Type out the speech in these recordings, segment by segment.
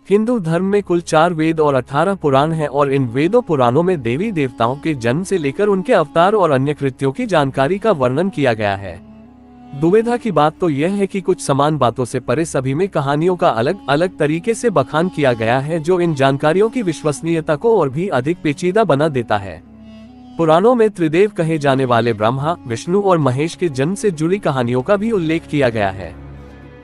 हिंदू धर्म में कुल 4 वेद और 18 पुराण हैं और इन वेदों पुराणों में देवी देवताओं के जन्म से लेकर उनके अवतार और अन्य कृत्यों की जानकारी का वर्णन किया गया है। दुविधा की बात तो यह है कि कुछ समान बातों से परे सभी में कहानियों का अलग अलग तरीके से बखान किया गया है, जो इन जानकारियों की विश्वसनीयता को और भी अधिक पेचीदा बना देता है। पुराणों में त्रिदेव कहे जाने वाले ब्रह्मा, विष्णु और महेश के जन्म से जुड़ी कहानियों का भी उल्लेख किया गया है।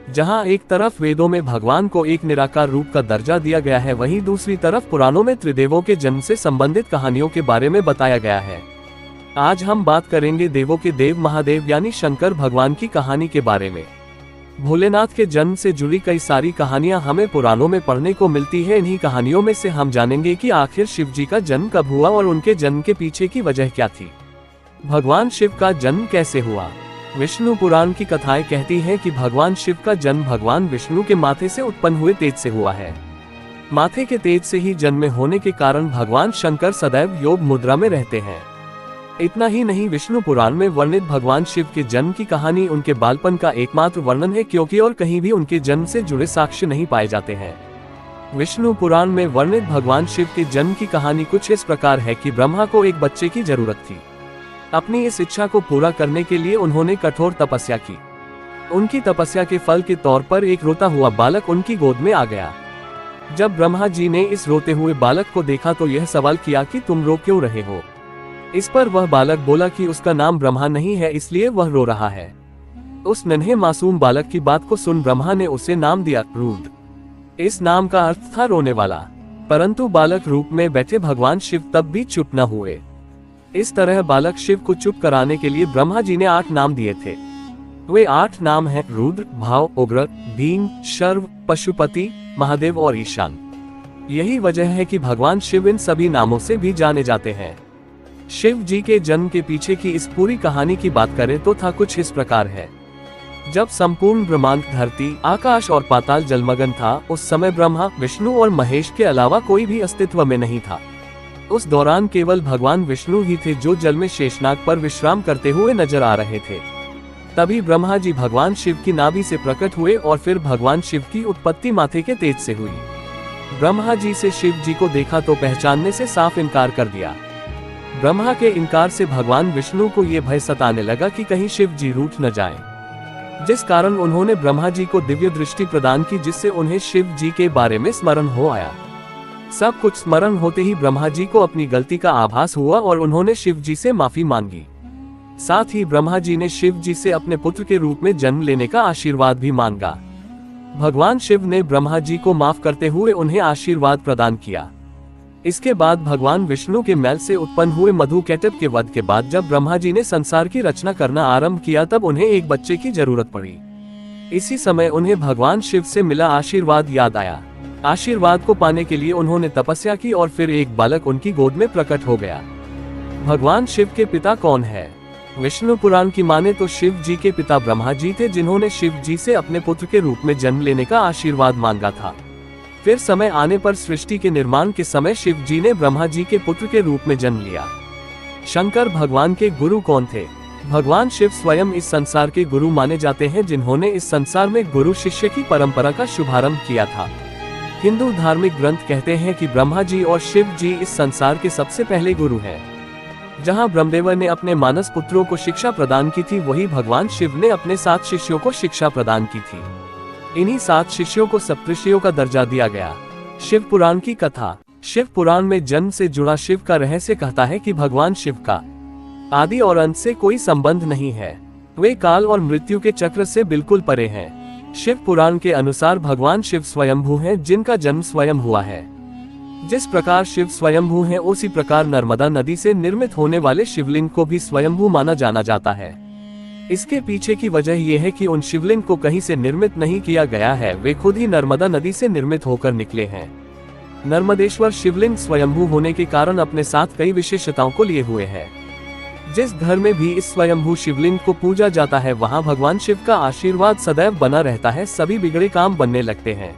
जहां एक तरफ वेदों में भगवान को एक निराकार रूप का दर्जा दिया गया है, वहीं दूसरी तरफ पुराणों में त्रिदेवों के जन्म से संबंधित कहानियों के बारे में बताया गया है। आज हम बात करेंगे देवों के देव महादेव यानी शंकर भगवान की कहानी के बारे में। भोलेनाथ के जन्म से जुड़ी कई सारी कहानियां हमें पुराणों में पढ़ने को मिलती है। इन्हीं कहानियों में से हम जानेंगे कि आखिर शिव जी का जन्म कब हुआ और उनके जन्म के पीछे की वजह क्या थी। भगवान शिव का जन्म कैसे हुआ। विष्णु पुराण की कथाएं कहती हैं कि भगवान शिव का जन्म भगवान विष्णु के माथे से उत्पन्न हुए तेज से हुआ है। माथे के तेज से ही जन्म होने के कारण भगवान शंकर सदैव योग मुद्रा में रहते हैं। इतना ही नहीं, विष्णु पुराण में वर्णित भगवान शिव के जन्म की कहानी उनके बालपन का एकमात्र वर्णन है, क्योंकि और कहीं भी उनके जन्म से जुड़े साक्ष्य नहीं पाए जाते हैं। विष्णु पुराण में वर्णित भगवान शिव के जन्म की कहानी कुछ इस प्रकार है कि ब्रह्मा को एक बच्चे की जरूरत थी। अपनी इस इच्छा को पूरा करने के लिए उन्होंने कठोर तपस्या की। उनकी तपस्या के फल के तौर पर एक रोता हुआ बालक उनकी गोद में आ गया। जब ब्रह्मा जी ने इस रोते हुए बालक को देखा तो यह सवाल किया कि तुम रो क्यों रहे हो। इस पर वह बालक बोला कि उसका नाम ब्रह्मा नहीं है, इसलिए वह रो रहा है। उस नन्हे मासूम बालक की बात को सुन ब्रह्मा ने उसे नाम दिया रुद्र। इस नाम का अर्थ था रोने वाला। परंतु बालक रूप में बैठे भगवान शिव तब भी चुप न हुए। इस तरह बालक शिव को चुप कराने के लिए ब्रह्मा जी ने 8 नाम दिए थे। वे 8 नाम हैं रुद्र, भाव, उग्र, भीम, शर्व, पशुपति, महादेव और ईशान। यही वजह है कि भगवान शिव इन सभी नामों से भी जाने जाते हैं। शिव जी के जन्म के पीछे की इस पूरी कहानी की बात करें तो था कुछ इस प्रकार है। जब संपूर्ण ब्रह्मांड, धरती, आकाश और पाताल जलमग्न था, उस समय ब्रह्मा, विष्णु और महेश के अलावा कोई भी अस्तित्व में नहीं था। उस दौरान केवल भगवान विष्णु ही थे जो जल में शेषनाग पर विश्राम करते हुए नजर आ रहे थे। तभी ब्रह्मा जी भगवान शिव की नाभि से प्रकट हुए और फिर भगवान शिव की उत्पत्ति माथे के तेज से हुई। ब्रह्मा जी से शिव जी को देखा तो पहचानने से साफ इनकार कर दिया। ब्रह्मा के इनकार से भगवान विष्णु को ये भय सताने लगा कि कहीं शिव जी रूठ न जाएं, जिस कारण उन्होंने ब्रह्मा जी को दिव्य दृष्टि प्रदान की, जिससे उन्हें शिव जी के बारे में स्मरण हो आया। सब कुछ स्मरण होते ही ब्रह्मा जी को अपनी गलती का आभास हुआ और उन्होंने शिव जी से माफी मांगी। साथ ही ब्रह्मा जी ने शिव जी से अपने पुत्र के रूप में जन्म लेने का आशीर्वाद भी मांगा। भगवान शिव ने ब्रह्मा जी को माफ करते हुए उन्हें आशीर्वाद प्रदान किया। इसके बाद भगवान विष्णु के मैल से उत्पन्न हुए मधुकैटभ के वध के बाद जब ब्रह्मा जी ने संसार की रचना करना आरंभ किया, तब उन्हें एक बच्चे की जरूरत पड़ी। इसी समय उन्हें भगवान शिव से मिला आशीर्वाद याद आया। आशीर्वाद को पाने के लिए उन्होंने तपस्या की और फिर एक बालक उनकी गोद में प्रकट हो गया। भगवान शिव के पिता कौन है। विष्णु पुराण की माने तो शिव जी के पिता ब्रह्मा जी थे, जिन्होंने शिव जी से अपने पुत्र के रूप में जन्म लेने का आशीर्वाद मांगा था। फिर समय आने पर सृष्टि के निर्माण के समय शिव जी ने ब्रह्मा जी के पुत्र के रूप में जन्म लिया। शंकर भगवान के गुरु कौन थे। भगवान शिव स्वयं इस संसार के गुरु माने जाते हैं, जिन्होंने इस संसार में गुरु शिष्य की परंपरा का शुभारंभ किया था। हिंदू धार्मिक ग्रंथ कहते हैं कि ब्रह्मा जी और शिव जी इस संसार के सबसे पहले गुरु हैं। जहां ब्रह्मदेव ने अपने मानस पुत्रों को शिक्षा प्रदान की थी, वही भगवान शिव ने अपने 7 शिष्यों को शिक्षा प्रदान की थी। इन्हीं 7 शिष्यों को सप्तऋषियों का दर्जा दिया गया। शिव पुराण की कथा। शिव पुराण में जन्म से जुड़ा शिव का रहस्य कहता है कि भगवान शिव का आदि और अंत से कोई संबंध नहीं है। वे काल और मृत्यु के चक्र से बिल्कुल परे हैं। शिव पुराण के अनुसार भगवान शिव स्वयंभू हैं, जिनका जन्म स्वयं हुआ है। जिस प्रकार शिव स्वयंभू हैं, उसी प्रकार नर्मदा नदी से निर्मित होने वाले शिवलिंग को भी स्वयंभू माना जाना जाता है। इसके पीछे की वजह यह है कि उन शिवलिंग को कहीं से निर्मित नहीं किया गया है, वे खुद ही नर्मदा नदी से निर्मित होकर निकले हैं। नर्मदेश्वर शिवलिंग स्वयंभू होने के कारण अपने साथ कई विशेषताओं को लिए हुए है। जिस घर में भी इस स्वयंभू शिवलिंग को पूजा जाता है, वहां भगवान शिव का आशीर्वाद सदैव बना रहता है, सभी बिगड़े काम बनने लगते हैं।